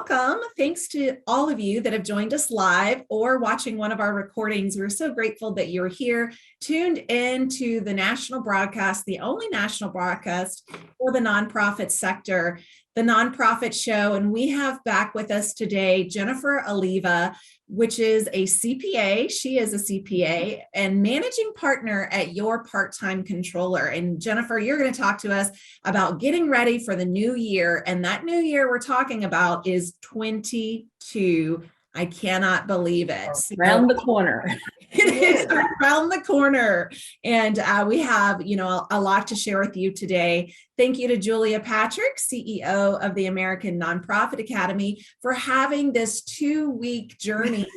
welcome. Thanks to all of you that have joined us live or watching one of our recordings. We're so grateful that you're here, tuned in to the national broadcast, the only national broadcast for the nonprofit sector, the Nonprofit Show. And we have back with us today Jennifer Alleva, which is a CPA. She is a CPA and managing partner at Your Part-Time Controller. And Jennifer, you're going to talk to us about getting ready for the new year. And that new year we're talking about is 22. I cannot believe it. Around the corner. It is around the corner. And we have, a lot to share with you today. Thank you to Julia Patrick, CEO of the American Nonprofit Academy, for having this 2-week journey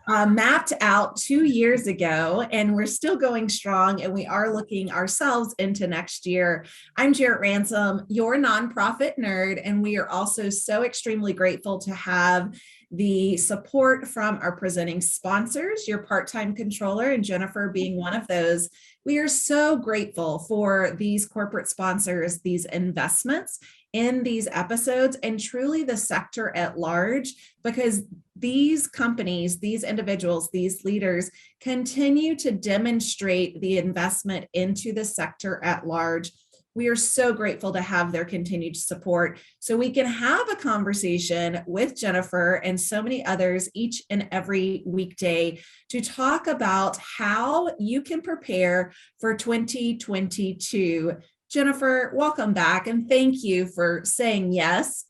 mapped out 2 years ago, and we're still going strong, and we are looking ourselves into next year. I'm Jarrett Ransom, your nonprofit nerd, and we are also so extremely grateful to have the support from our presenting sponsors, Your Part-Time Controller, and Jennifer being one of those. We are so grateful for these corporate sponsors, these investments in these episodes, and truly the sector at large, because these companies, these individuals, these leaders continue to demonstrate the investment into the sector at large. We are so grateful to have their continued support so we can have a conversation with Jennifer and so many others each and every weekday to talk about how you can prepare for 2022. Jennifer, welcome back, and thank you for saying yes.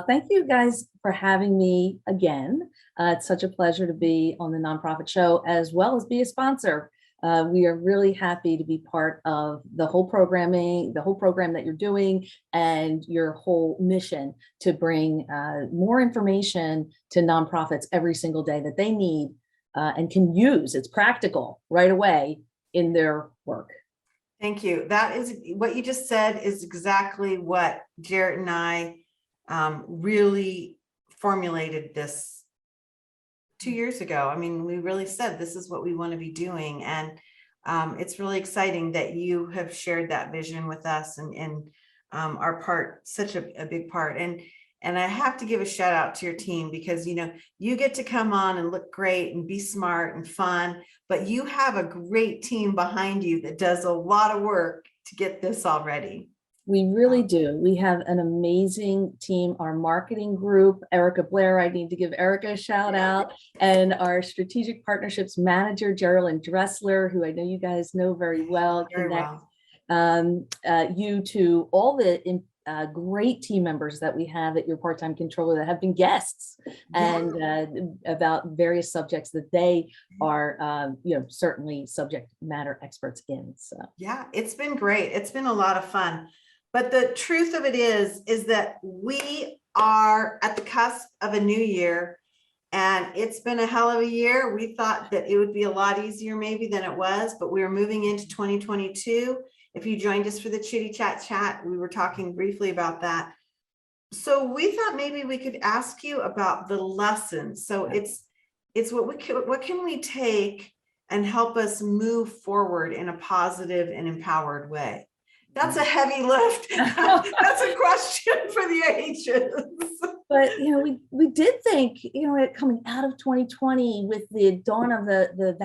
Thank you guys for having me again. It's such a pleasure to be on the Nonprofit Show as well as be a sponsor. We are really happy to be part of the whole program that you're doing, and your whole mission to bring more information to nonprofits every single day that they need and can use. It's practical right away in their work. Thank you. That is what you just said is exactly what Jarrett and I really formulated this 2 years ago. I mean, we really said this is what we want to be doing. And it's really exciting that you have shared that vision with us and are part, such a big part. And I have to give a shout out to your team because, you get to come on and look great and be smart and fun, but you have a great team behind you that does a lot of work to get this all ready. We really do. We have an amazing team. Our marketing group, Erica Blair, I need to give Erica a shout out, and our strategic partnerships manager, Geraldine Dressler, who I know you guys know very well. Very You to all the great team members that we have at Your Part-Time Controller that have been guests and about various subjects that they are, certainly subject matter experts in. So yeah, it's been great. It's been a lot of fun. But the truth of it is that we are at the cusp of a new year, and it's been a hell of a year. We thought that it would be a lot easier maybe than it was, but we are moving into 2022. If you joined us for the Chitty Chat, we were talking briefly about that. So we thought maybe we could ask you about the lessons. So it's what can we take and help us move forward in a positive and empowered way? That's a heavy lift. That's a question for the ages. But we did think, coming out of 2020 with the dawn of the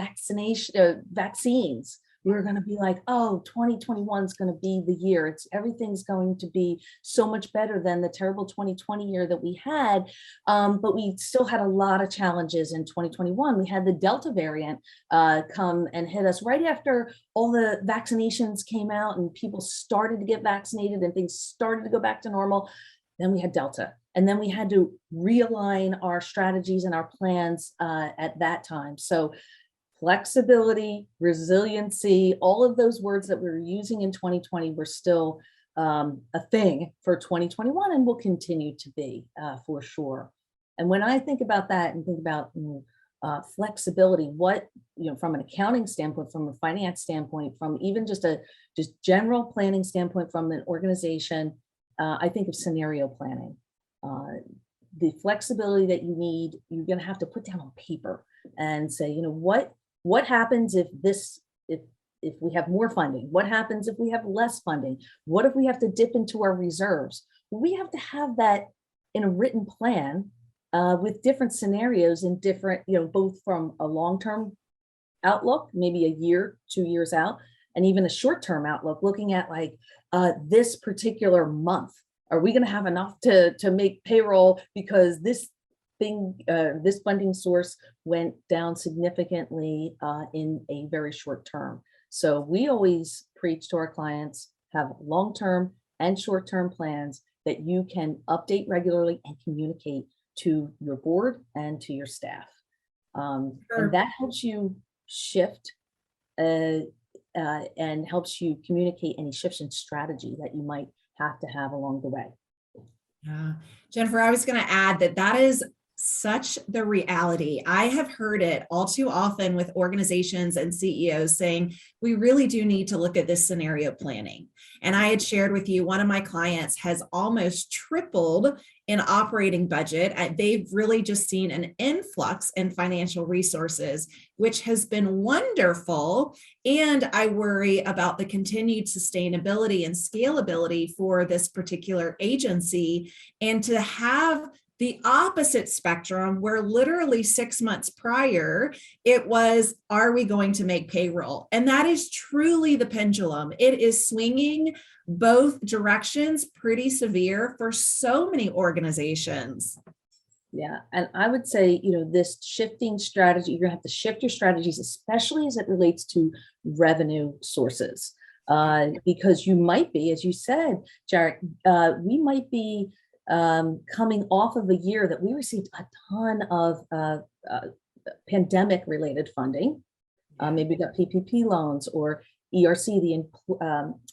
vaccines, we were going to be like, oh, 2021 is going to be the year. Everything's going to be so much better than the terrible 2020 year that we had. But we still had a lot of challenges in 2021. We had the Delta variant come and hit us right after all the vaccinations came out and people started to get vaccinated and things started to go back to normal. Then we had Delta. And then we had to realign our strategies and our plans at that time. So flexibility, resiliency, all of those words that we were using in 2020 were still a thing for 2021 and will continue to be for sure. And when I think about that and think about flexibility, what, from an accounting standpoint, from a finance standpoint, from even just general planning standpoint from an organization, I think of scenario planning. The flexibility that you need, you're going to have to put down on paper and say, what happens if we have more funding? What happens if we have less funding? What if we have to dip into our reserves? We have to have that in a written plan with different scenarios and different, both from a long-term outlook, maybe a year, 2 years out, and even a short-term outlook, looking at like this particular month. Are we going to have enough to make payroll because this funding source went down significantly in a very short term? So we always preach to our clients, have long-term and short-term plans that you can update regularly and communicate to your board and to your staff. Sure. And that helps you shift and helps you communicate any shifts in strategy that you might have to have along the way. Yeah. Jennifer, I was going to add that is such the reality. I have heard it all too often with organizations and CEOs saying, we really do need to look at this scenario planning. And I had shared with you, one of my clients has almost tripled in operating budget. They've really just seen an influx in financial resources, which has been wonderful. And I worry about the continued sustainability and scalability for this particular agency, and to have the opposite spectrum where literally 6 months prior, it was, are we going to make payroll? And that is truly the pendulum. It is swinging both directions pretty severe for so many organizations. Yeah. And I would say, this shifting strategy, you're going to have to shift your strategies, especially as it relates to revenue sources, because you might be, as you said, Jarek, we might be coming off of a year that we received a ton of pandemic related funding. Maybe we got PPP loans or ERC, the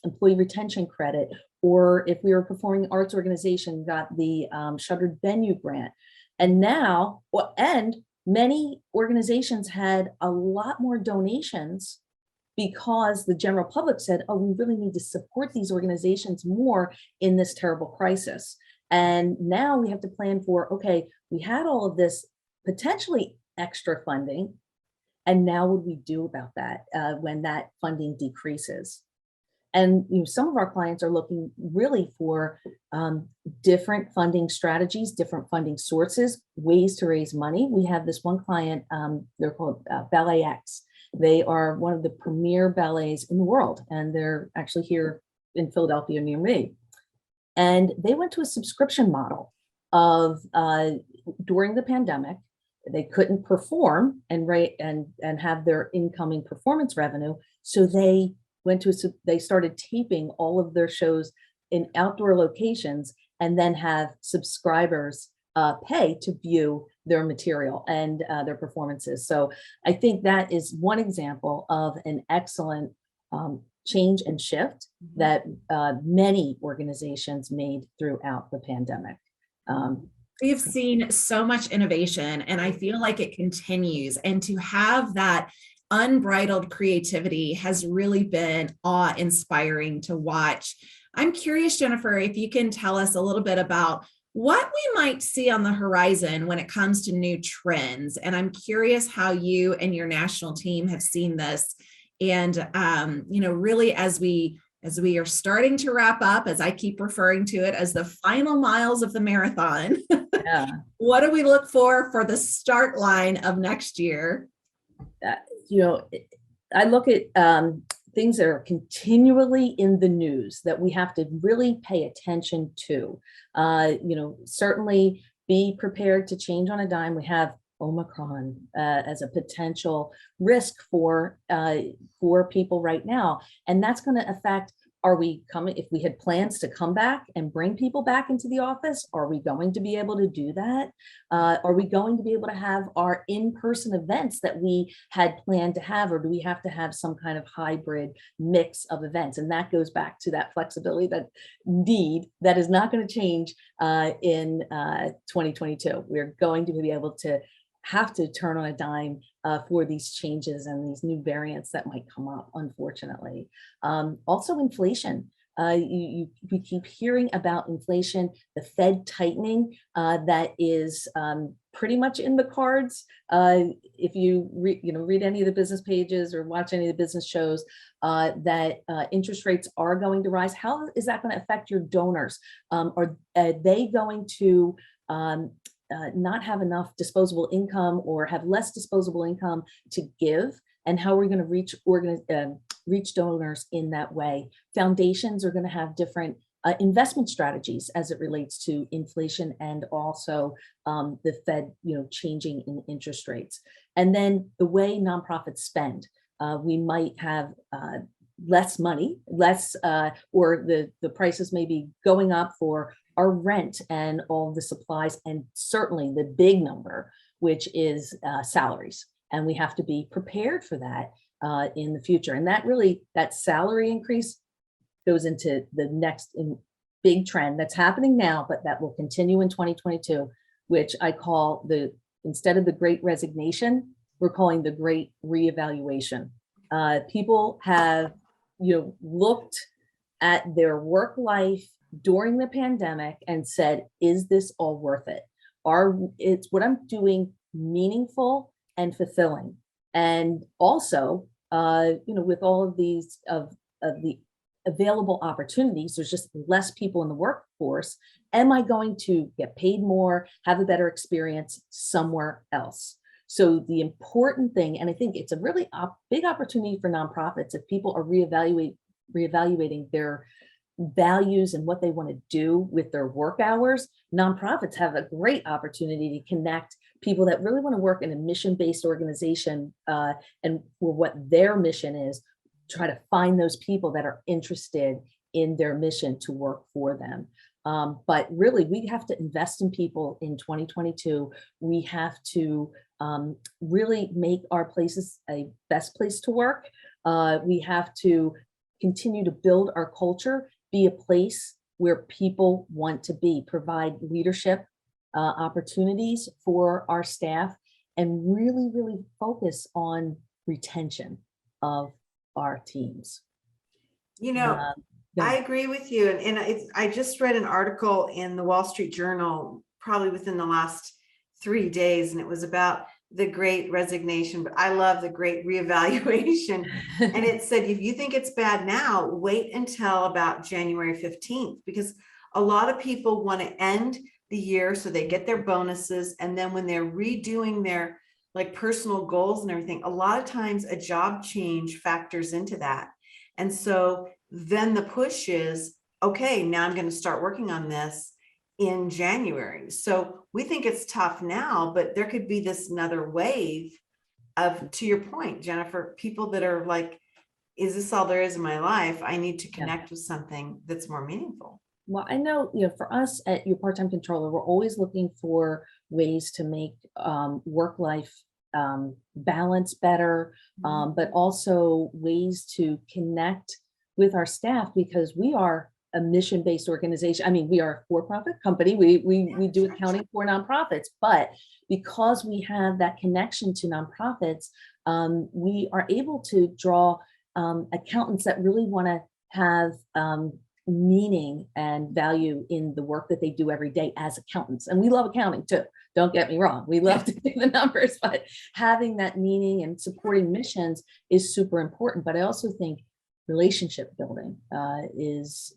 employee retention credit, or if we were a performing arts organization, got the shuttered venue grant. And now, and many organizations had a lot more donations because the general public said, oh, we really need to support these organizations more in this terrible crisis. And now we have to plan for, okay, we had all of this potentially extra funding, and now what do we do about that when that funding decreases? And some of our clients are looking really for different funding strategies, different funding sources, ways to raise money. We have this one client, they're called Ballet X. They are one of the premier ballets in the world, and they're actually here in Philadelphia near me. And they went to a subscription model of during the pandemic. They couldn't perform and have their incoming performance revenue. So they they started taping all of their shows in outdoor locations and then have subscribers pay to view their material and their performances. So I think that is one example of an excellent change and shift that many organizations made throughout the pandemic. We've seen so much innovation, and I feel like it continues. And to have that unbridled creativity has really been awe-inspiring to watch. I'm curious, Jennifer, if you can tell us a little bit about what we might see on the horizon when it comes to new trends. And I'm curious how you and your national team have seen this. And, really as we are starting to wrap up, as I keep referring to it as the final miles of the marathon, Yeah. what do we look for the start line of next year? I look at things that are continually in the news that we have to really pay attention to. Certainly be prepared to change on a dime. We have Omicron as a potential risk for people right now, and that's going to affect. Are we coming? If we had plans to come back and bring people back into the office, are we going to be able to do that? Are we going to be able to have our in-person events that we had planned to have, or do we have to have some kind of hybrid mix of events? And that goes back to that flexibility that is not going to change in 2022. We're going to be able to have to turn on a dime for these changes and these new variants that might come up, unfortunately. Also inflation. We keep hearing about inflation, the Fed tightening that is pretty much in the cards. If you read any of the business pages or watch any of the business shows, that interest rates are going to rise. How is that going to affect your donors? Are they going to not have enough disposable income or have less disposable income to give? And how are we going to reach donors in that way? Foundations are going to have different investment strategies as it relates to inflation and also the Fed, changing in interest rates. And then the way nonprofits spend, we might have less money, or the prices may be going up for our rent and all the supplies, and certainly the big number, which is salaries. And we have to be prepared for that in the future. And that salary increase goes into the next big trend that's happening now, but that will continue in 2022, which I call instead of the great resignation, we're calling the great reevaluation. People have, looked at their work life during the pandemic and said, is this all worth it? It's what I'm doing meaningful and fulfilling? And also, with all of these of the available opportunities, there's just less people in the workforce. Am I going to get paid more, have a better experience somewhere else? So the important thing, and I think it's a really big opportunity for nonprofits, if people are reevaluating their values and what they want to do with their work hours, nonprofits have a great opportunity to connect people that really want to work in a mission-based organization and for what their mission is, try to find those people that are interested in their mission to work for them. But really, we have to invest in people in 2022. We have to really make our places a best place to work. We have to continue to build our culture, be a place where people want to be, provide leadership opportunities for our staff, and really, really focus on retention of our teams. I agree with you. And I just read an article in the Wall Street Journal, probably within the last 3 days, and it was about the great resignation, but I love the great reevaluation. And it said, if you think it's bad now, wait until about January 15th, because a lot of people want to end the year so they get their bonuses. And then when they're redoing their personal goals and everything, a lot of times a job change factors into that. And so then the push is, okay, now I'm going to start working on this in January. So we think it's tough now, but there could be this another wave of, to your point, Jennifer, people that are like, is this all there is in my life? I need to connect with something that's more meaningful. Well, I know, for us at your part-time controller, we're always looking for ways to make work-life balance better, but also ways to connect with our staff, because we are a mission-based organization. I mean, we are a for-profit company. We do accounting for nonprofits, but because we have that connection to nonprofits, we are able to draw accountants that really want to have meaning and value in the work that they do every day as accountants. And we love accounting too. Don't get me wrong. We love to do the numbers, but having that meaning and supporting missions is super important. But I also think relationship building is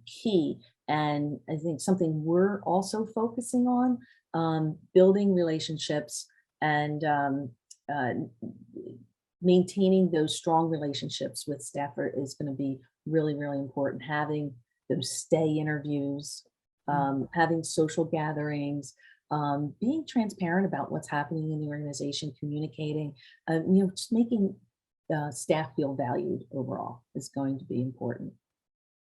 key. And I think something we're also focusing on, building relationships and maintaining those strong relationships with staff is going to be really, really important. Having those stay interviews, having social gatherings, being transparent about what's happening in the organization, communicating, just making staff feel valued overall is going to be important.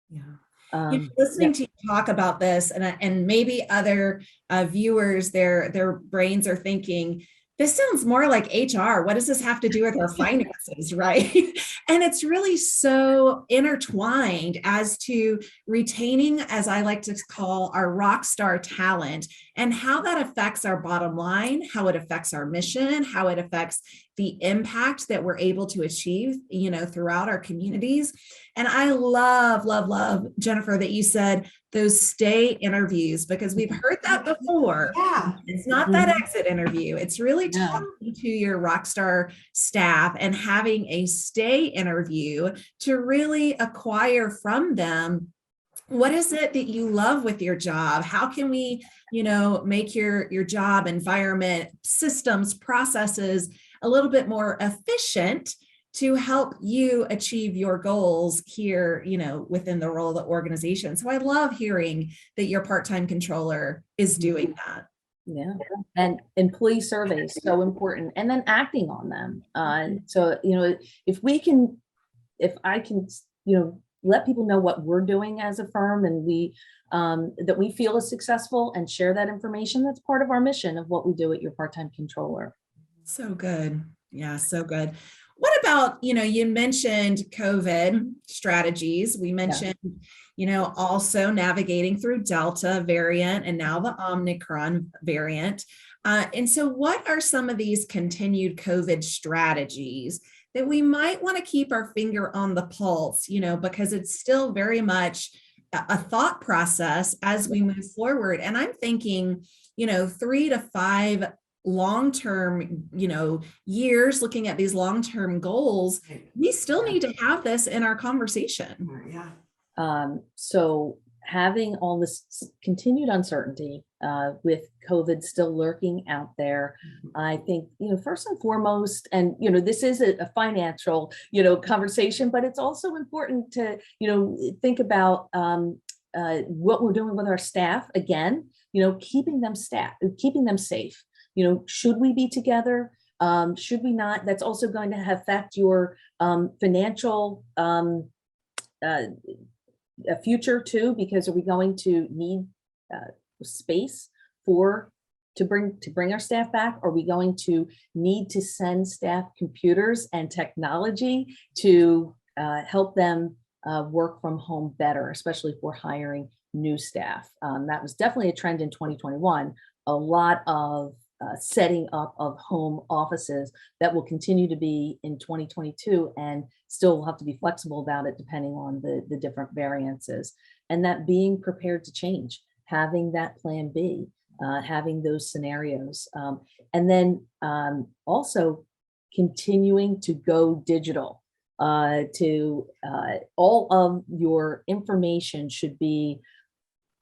Yeah. Listening to you talk about this, and maybe other viewers, their brains are thinking, this sounds more like HR. What does this have to do with our finances, right? And it's really so intertwined as to retaining, as I like to call, our rock star talent, and how that affects our bottom line, how it affects our mission, how it affects the impact that we're able to achieve, throughout our communities. And I love, Jennifer, that you said those stay interviews, because we've heard that before. Yeah. It's not that exit interview. It's really Yeah. talking to your rockstar staff and having a stay interview to really acquire from them, what is it that you love with your job? How can we, make your job environment, systems, processes a little bit more efficient to help you achieve your goals here, within the role of the organization. So I love hearing that your part-time controller is doing that. Yeah. And employee surveys, so important. And then acting on them. So, if I can, let people know what we're doing as a firm, and that we feel is successful, and share that information, that's part of our mission of what we do at your part-time controller. So good. Yeah, so good. What about, you mentioned COVID strategies. We mentioned, also navigating through Delta variant and now the Omicron variant. And so what are some of these continued COVID strategies that we might want to keep our finger on the pulse, because it's still very much a thought process as we move forward. And I'm thinking, 3 to 5 long-term, years, looking at these long-term goals, we still need to have this in our conversation. Yeah. So having all this continued uncertainty with COVID still lurking out there, I think, first and foremost, and, this is a financial, conversation, but it's also important to, think about what we're doing with our staff. Again, keeping them safe. Should we be together? Should we not? That's also going to affect your financial future too, because are we going to need space to bring our staff back? Are we going to need to send staff computers and technology to help them work from home better, especially if we're hiring new staff? That was definitely a trend in 2021. A lot of setting up of home offices that will continue to be in 2022, and still have to be flexible about it depending on the different variances. And that being prepared to change, having that plan B, having those scenarios. And then also continuing to go digital. All of your information should be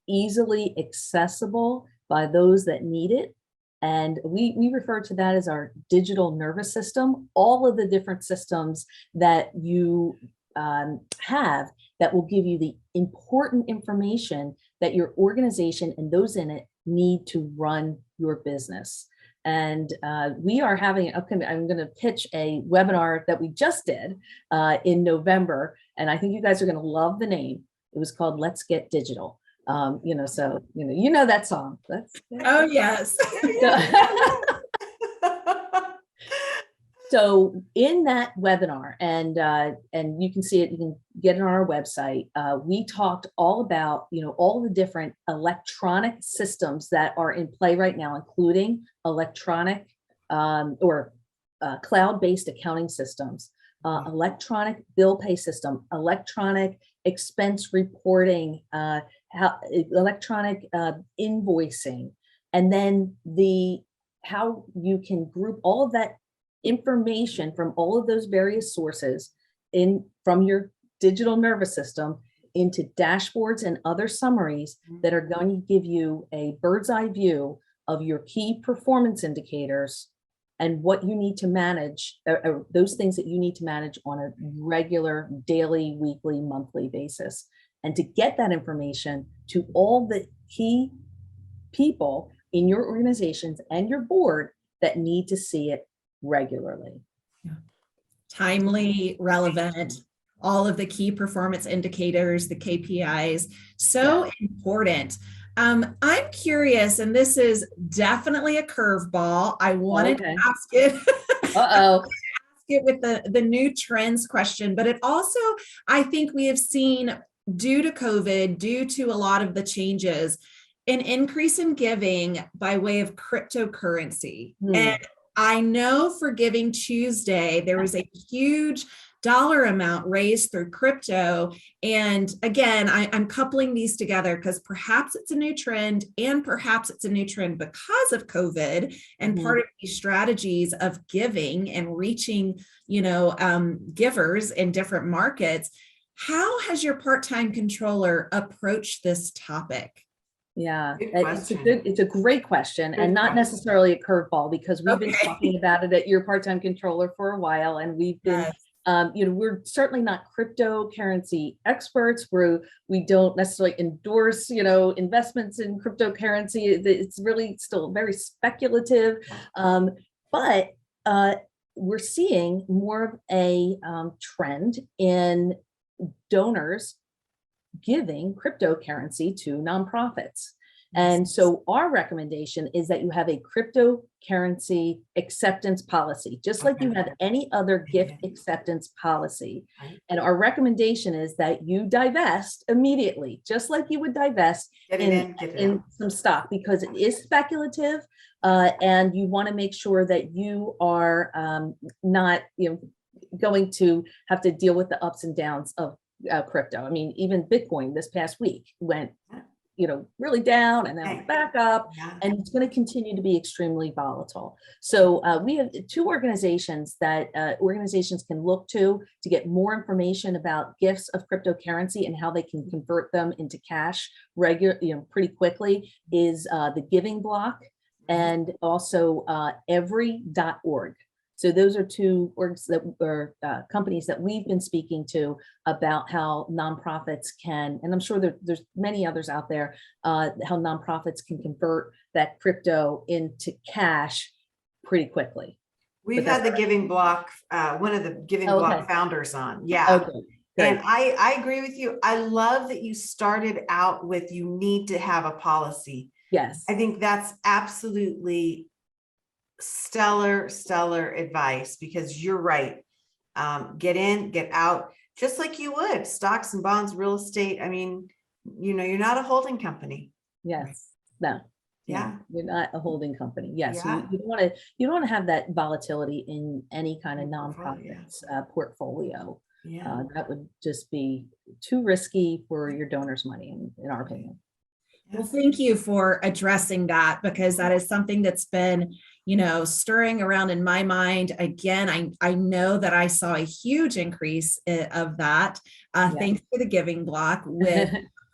easily accessible by those that need it. And we refer to that as our digital nervous system. All of the different systems that you have that will give you the important information that your organization and those in it need to run your business. And we are having, I'm going to pitch a webinar that we just did in November. And I think you guys are going to love the name. It was called Let's Get Digital. So, that song. Oh, yes. So in that webinar, and you can see it, you can get it on our website. We talked all about, all the different electronic systems that are in play right now, including electronic or cloud-based accounting systems, electronic bill pay system, electronic expense reporting, electronic invoicing, and then how you can group all of that information from all of those various sources from your digital nervous system into dashboards and other summaries that are going to give you a bird's eye view of your key performance indicators and what you need to manage, those things that you need to manage on a regular, daily, weekly, monthly basis. And to get that information to all the key people in your organizations and your board that need to see it regularly. Yeah. Timely, relevant, all of the key performance indicators, the KPIs, so important. I'm curious, and this is definitely a curveball. I wanted to ask it. Uh-oh. Ask it with the new trends question, but it also, I think we have seen, due to COVID, due to a lot of the changes, an increase in giving by way of cryptocurrency. And I know for Giving Tuesday, there was a huge dollar amount raised through crypto. And again, I'm coupling these together because perhaps it's a new trend and perhaps it's a new trend because of COVID and part of these strategies of giving and reaching, givers in different markets. How has your part-time controller approached this topic? Yeah, it's a great question, and not necessarily a curveball, because we've been talking about it at your part-time controller for a while, and we've been, we're certainly not cryptocurrency experts. We don't necessarily endorse, investments in cryptocurrency. It's really still very speculative, but we're seeing more of a trend in donors giving cryptocurrency to nonprofits. And so our recommendation is that you have a cryptocurrency acceptance policy, just like you have any other gift acceptance policy. And our recommendation is that you divest immediately, just like you would divest in some stock, because it is speculative, and you want to make sure that you are not going to have to deal with the ups and downs of crypto. I mean, even Bitcoin this past week went, really down and then back up, and it's going to continue to be extremely volatile. So we have two organizations that organizations can look to get more information about gifts of cryptocurrency and how they can convert them into cash pretty quickly. Is the Giving Block and also every.org. So those are two orgs that are companies that we've been speaking to about how nonprofits can, and I'm sure there's many others out there, how nonprofits can convert that crypto into cash pretty quickly. We've had the Giving Block, one of the Giving Block founders on. Yeah. Okay. And I agree with you. I love that you started out with, you need to have a policy. Yes. I think that's absolutely stellar advice, because you're right. Get in, get out, just like you would stocks and bonds, real estate. I mean, you're not a holding company. Yes. No. Yeah. You're not a holding company. Yes. Yeah. You don't want to have that volatility in any kind of nonprofit's portfolio. Yeah. That would just be too risky for your donors' money, in our opinion. Well, thank you for addressing that, because that is something that's been, stirring around in my mind. Again, I know that I saw a huge increase of that, thanks to the Giving Block with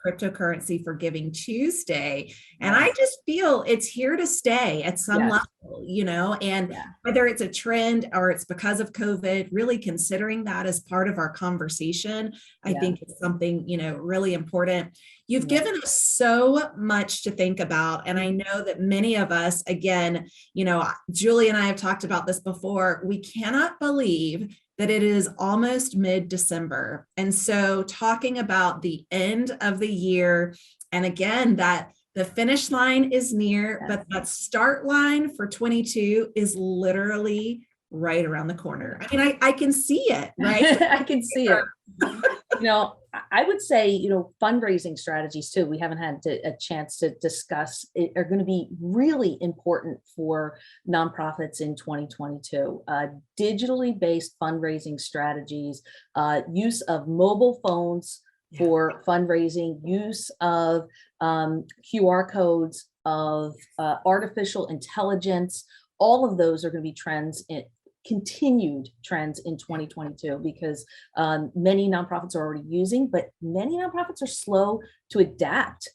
cryptocurrency for Giving Tuesday. And I just feel it's here to stay at some level, and whether it's a trend or it's because of COVID, really considering that as part of our conversation, I think it's something, really important. You've given us so much to think about. And I know that many of us, again, Julie and I have talked about this before, we cannot believe that it is almost mid-December. And so talking about the end of the year, and again, that the finish line is near, but that start line for 22 is literally right around the corner. I mean, I can see it, right? I can see it. I would say, fundraising strategies too, we haven't had a chance to discuss, are going to be really important for nonprofits in 2022. Digitally based fundraising strategies, use of mobile phones for fundraising, use of QR codes, of artificial intelligence. All of those are going to be continued trends in 2022, because many nonprofits are already using, but many nonprofits are slow to adapt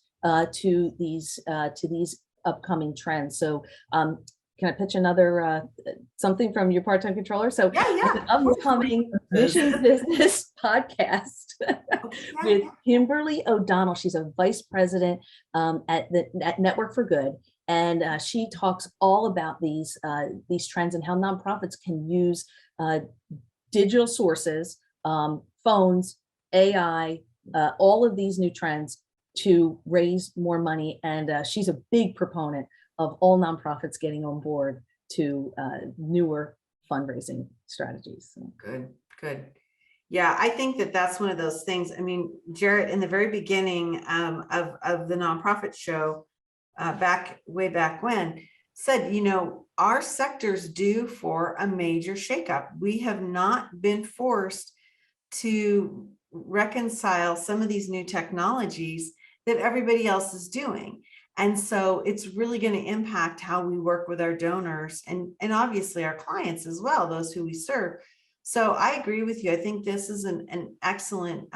to these upcoming trends. So can I pitch another something from your part-time controller? So an upcoming Mission Business podcast with Kimberly O'Donnell. She's a vice president at Network for Good. And she talks all about these trends and how nonprofits can use digital sources, phones, AI, all of these new trends to raise more money. And she's a big proponent of all nonprofits getting on board to newer fundraising strategies. So. Good. Yeah, I think that's one of those things. I mean, Jarrett, in the very beginning of the nonprofit show, way back when, said, our sector's due for a major shakeup. We have not been forced to reconcile some of these new technologies that everybody else is doing. And so it's really going to impact how we work with our donors and obviously our clients as well, those who we serve. So I agree with you. I think this is an excellent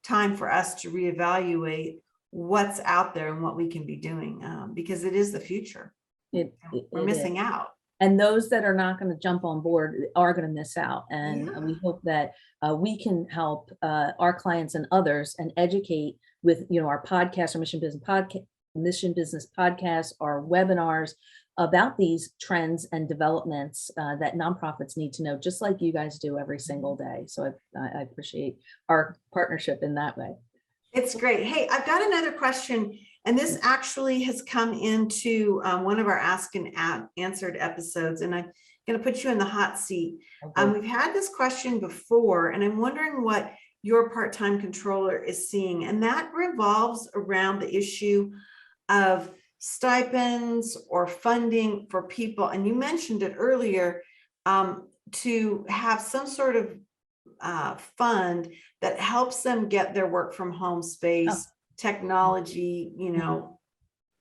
time for us to reevaluate what's out there and what we can be doing, because it is the future. We're missing out. And those that are not going to jump on board are going to miss out. And we hope that we can help our clients and others and educate with, our podcast, our Mission Business podcast, our webinars about these trends and developments that nonprofits need to know, just like you guys do every single day. So I appreciate our partnership in that way. It's great. Hey, I've got another question. And this actually has come into one of our Ask and Answered episodes, and I'm going to put you in the hot seat. Okay. We've had this question before, and I'm wondering what your part-time controller is seeing, and that revolves around the issue of stipends or funding for people. And you mentioned it earlier, to have some sort of fund that helps them get their work from home space. Technology,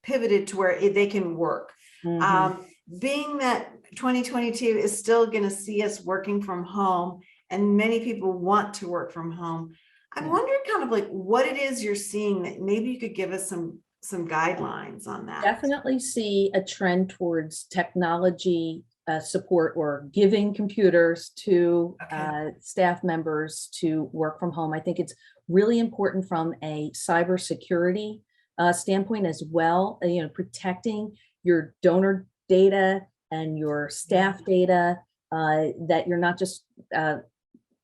pivoted to where they can work. Being that 2022 is still going to see us working from home and many people want to work from home, I'm wondering kind of like what it is you're seeing that maybe you could give us some guidelines on that. Definitely see a trend towards technology support or giving computers to staff members to work from home. I think it's really important from a cybersecurity standpoint as well, protecting your donor data and your staff data, that you're not just,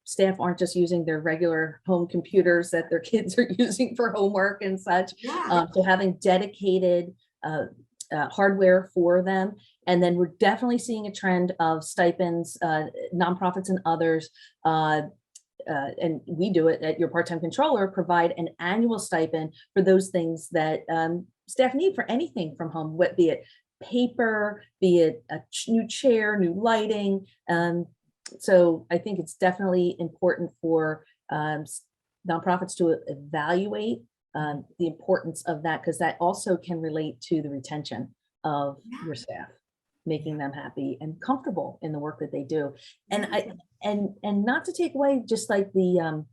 staff aren't just using their regular home computers that their kids are using for homework and such. So having dedicated hardware for them. And then we're definitely seeing a trend of stipends, nonprofits and others, and we do it at Your Part-Time Controller, provide an annual stipend for those things that staff need for anything from home, be it paper, be it a new chair, new lighting. So I think it's definitely important for nonprofits to evaluate the importance of that, because that also can relate to the retention of your staff, making them happy and comfortable in the work that they do. And and not to take away just like the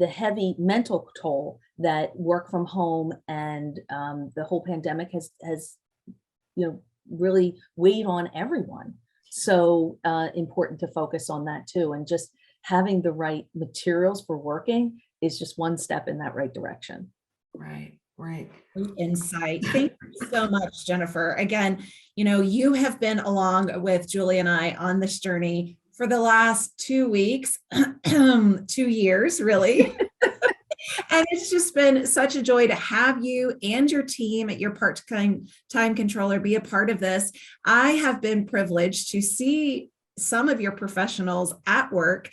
heavy mental toll that work from home and the whole pandemic has really weighed on everyone. So important to focus on that too. And just having the right materials for working is just one step in that right direction. Right. Great insight. Thank you so much, Jennifer. Again, you have been along with Julie and I on this journey for the last 2 weeks, 2 years, really. And it's just been such a joy to have you and your team at Your Part-Time Controller be a part of this. I have been privileged to see some of your professionals at work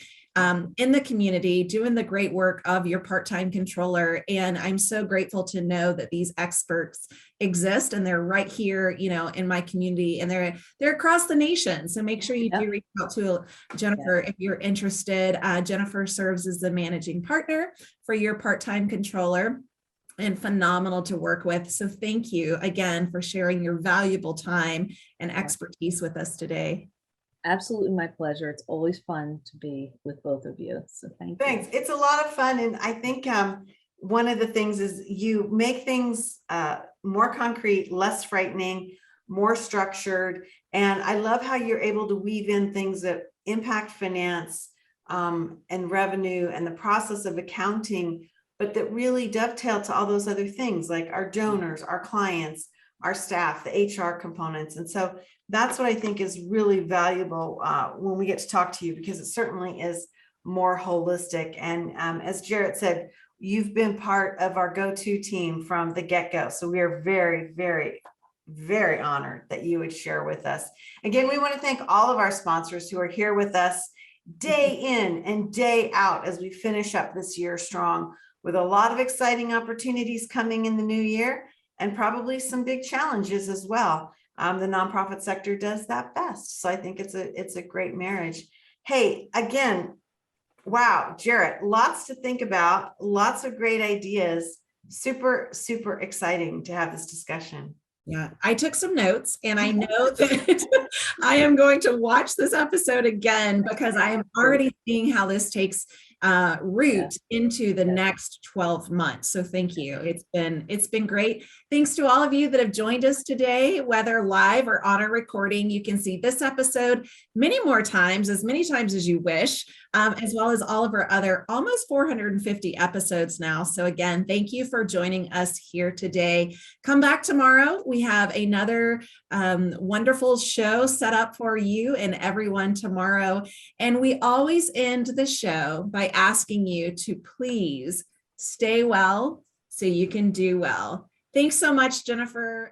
in the community doing the great work of Your Part-Time Controller. And I'm so grateful to know that these experts exist and they're right here, in my community, and they're across the nation. So make sure you do reach out to Jennifer if you're interested. Jennifer serves as the managing partner for Your Part-Time Controller and phenomenal to work with. So thank you again for sharing your valuable time and expertise with us today. Absolutely my pleasure. It's always fun to be with both of you. So thanks. It's a lot of fun. And I think one of the things is you make things more concrete, less frightening, more structured. And I love how you're able to weave in things that impact finance and revenue and the process of accounting, but that really dovetail to all those other things like our donors, our clients, our staff, the HR components. And so that's what I think is really valuable when we get to talk to you, because it certainly is more holistic. And as Jarrett said, you've been part of our go-to team from the get-go. So we are very, very, very honored that you would share with us. Again, we want to thank all of our sponsors who are here with us day in and day out as we finish up this year strong, with a lot of exciting opportunities coming in the new year and probably some big challenges as well. the nonprofit sector does that best. So I think it's a great marriage. Hey, again, wow, Jarrett, lots to think about, lots of great ideas. Super, super exciting to have this discussion. Yeah, I took some notes and I know that I am going to watch this episode again because I am already seeing how this takes root into the next 12 months. So thank you. It's been great. Thanks to all of you that have joined us today, whether live or on a recording. You can see this episode many more times, as many times as you wish, as well as all of our other almost 450 episodes now. So again, thank you for joining us here today. Come back tomorrow. We have another wonderful show set up for you and everyone tomorrow. And we always end the show by asking you to please stay well so you can do well. Thanks so much, Jennifer.